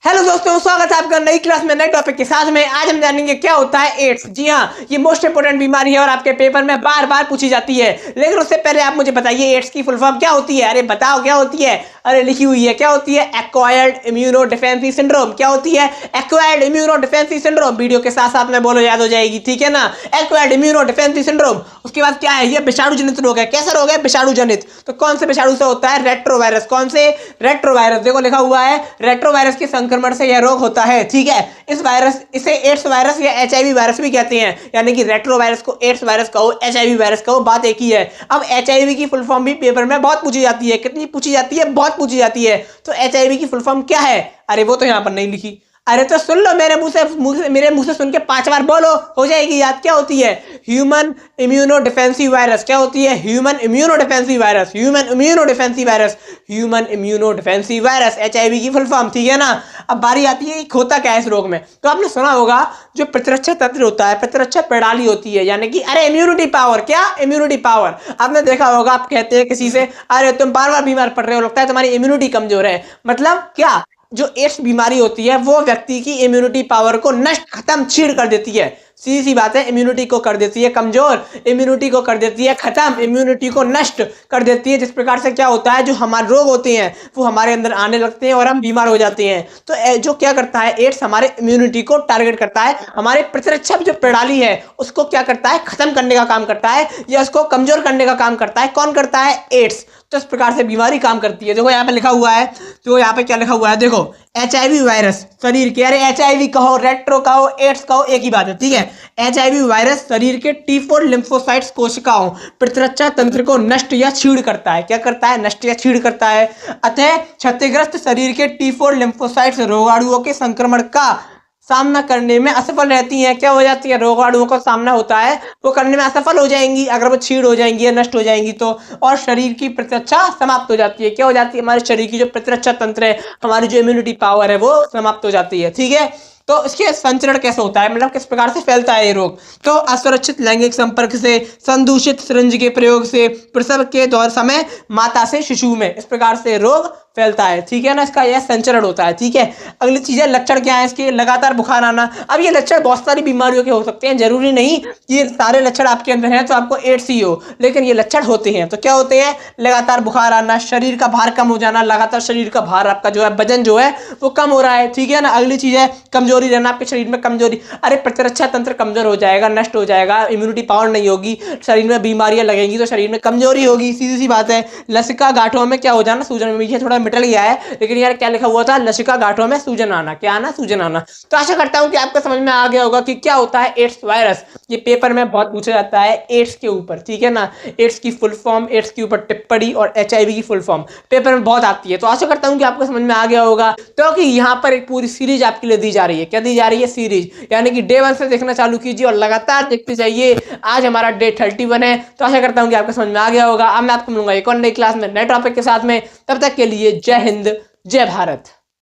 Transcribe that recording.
Hello दोस्तों, स्वागत है आपका नई क्लास में नए टॉपिक के साथ में। आज हम जानेंगे क्या होता है एड्स। जी हाँ, ये मोस्ट इंपोर्टेंट बीमारी है और आपके पेपर में बार बार पूछी जाती है। लेकिन उससे पहले आप मुझे बताइए एड्स की फुल फॉर्म क्या होती है। अरे बताओ क्या होती है। अरे लिखी हुई है, क्या होती है? Acquired immuno डिफेंसी syndrome. क्या होती है? Acquired immuno डिफेंसी syndrome. वीडियो के साथ साथ में बोलो, याद हो जाएगी, ठीक है ना। Acquired immuno डिफेंसी syndrome. उसके बाद क्या है? ये विषाणु जनित रोग है। कैसा रोग है? विषाणु जनित। तो कौन से विषाणु से होता है? रेट्रोवायरस। कौन से? रेट्रोवायरस। देखो लिखा हुआ है, रेट्रोवायरस के संक्रमण से यह रोग होता है, ठीक है। इसे एड्स वायरस या एचआईवी वायरस भी कहते हैं। यानी कि रेट्रोवायरस को एड्स वायरस कहो, एचआईवी वायरस कहो, बात एक ही है। अब एचआईवी की फुल फॉर्म भी पेपर में बहुत पूछी जाती है। कितनी पूछी जाती है? बहुत पूछी जाती है। तो एचआईवी की फुल फॉर्म क्या है? अरे वो तो यहाँ पर नहीं लिखी। अरे तो सुन लो, मेरे मुंह से सुन के 5 बार बोलो, हो जाएगी याद। क्या होती है? Human immuno defensive virus. क्या होती है? Human immuno defensive virus. Human immuno defensive virus. Human immuno defensive virus, HIV की फुल फॉर्म, ठीक है ना। अब बारी आती है कि होता क्या है इस रोग में। तो आपने सुना होगा, जो प्रतिरक्षा तंत्र होता है, प्रतिरक्षा प्रणाली होती है, यानी कि अरे इम्यूनिटी पावर। क्या? Immunity power. आपने देखा होगा, आप कहते हैं किसी से, अरे तुम बार बार बीमार पड़ रहे हो, लगता है तुम्हारी इम्यूनिटी कमजोर है। मतलब क्या? जो एड्स बीमारी होती है वो व्यक्ति की इम्यूनिटी पावर को नष्ट, खत्म, छीड़ कर देती है। सीधी सी बात है, इम्यूनिटी को कर देती है कमजोर, इम्यूनिटी को कर देती है खत्म, इम्यूनिटी को नष्ट कर देती है। जिस प्रकार से क्या होता है, जो हमारे रोग होते हैं वो हमारे अंदर आने लगते हैं और हम बीमार हो जाते हैं। तो जो क्या करता है, एड्स हमारे इम्यूनिटी को टारगेट करता है, हमारे प्रतिरक्षा जो प्रणाली है उसको क्या करता है, खत्म करने का काम करता है या उसको कमजोर करने का काम करता है। कौन करता है? एड्स। तो इस प्रकार से बीमारी काम करती है। देखो यहाँ पे लिखा हुआ है, तो यहाँ पे क्या लिखा हुआ है, देखो एचआईवी वायरस शरीर के, अरे एचआईवी कहो, रेट्रो कहो, एड्स कहो, एक ही बात है, ठीक है। एचआईवी वायरस शरीर के T4 लिम्फोसाइट्स कोशिकाओं, प्रतिरक्षा तंत्र को नष्ट या छीड़ करता है। क्या करता है? नष्ट या छीड़ करता है। अतः क्षतिग्रस्त शरीर के T4 लिम्फोसाइट्स रोगाणुओं के संक्रमण का सामना करने में असफल रहती हैं। क्या हो जाती है? रोगाणुओं का सामना होता है, वो करने में असफल हो जाएंगी अगर वो छीड़ हो जाएंगी या नष्ट हो जाएंगी तो। और शरीर की प्रतिरक्षा समाप्त हो जाती है। क्या हो जाती है? हमारे शरीर की जो प्रतिरक्षा तंत्र है, हमारी जो इम्यूनिटी पावर है, वो समाप्त हो जाती है, ठीक है। तो इसके संचरण कैसे होता है, मतलब किस प्रकार से फैलता है ये रोग? तो असुरक्षित लैंगिक संपर्क से, संदूषित सिरिंज के प्रयोग से, प्रसव के दौर समय माता से शिशु में, इस प्रकार से रोग फैलता है, ठीक है ना। इसका यह संचरण होता है, ठीक है। अगली चीज है लक्षण क्या है इसके? लगातार बुखार आना। अब ये लक्षण बहुत सारी बीमारियों के हो सकते हैं, जरूरी नहीं ये सारे लक्षण आपके अंदर हैं तो आपको एड्स ही हो, लेकिन ये लक्षण होते हैं। तो क्या होते हैं? लगातार बुखार आना, शरीर का भार कम हो जाना, लगातार शरीर का भार, आपका जो है वजन जो है वो कम हो रहा है, ठीक है ना। अगली चीज है कमजोरी रहना, आपके शरीर में कमजोरी। अरे प्रतिरक्षा तंत्र कमजोर हो जाएगा, नष्ट हो जाएगा, इम्यूनिटी पावर नहीं होगी, शरीर में बीमारियां लगेंगी तो शरीर में कमजोरी होगी, सीधी सी बात है। लसिका गांठों में क्या हो जाना? सूजन। में थोड़ा मिटल गया है, लेकिन यार क्या लिखा हुआ था? लसिका गांठों में सूजन आना। क्या आना? सूजन आना। तो आशा करता हूं कि आपको समझ में आ गया होगा कि क्या होता है एड्स वायरस। ये पेपर में बहुत पूछा जाता है एड्स के ऊपर, ठीक है ना। एड्स की फुल फॉर्म, एड्स के ऊपर टिप्पणी और एचआईवी की फुल फॉर्म पेपर में बहुत आती है। तो आशा करता हूं कि आपको समझ में आ गया होगा। तो कि यहाँ पर एक पूरी सीरीज आपके लिए दी जा रही है। क्या दी जा रही है? सीरीज, यानी कि डे 1 से देखना चालू कीजिए और लगातार देखते जाइए। आज हमारा डे 31 है। तो आशा करता हूं कि आपको समझ में आ गया होगा। अब मैं आपको मिलूंगा एक और नई क्लास में नए टॉपिक के साथ में। तब तक के लिए जय हिंद, जय भारत।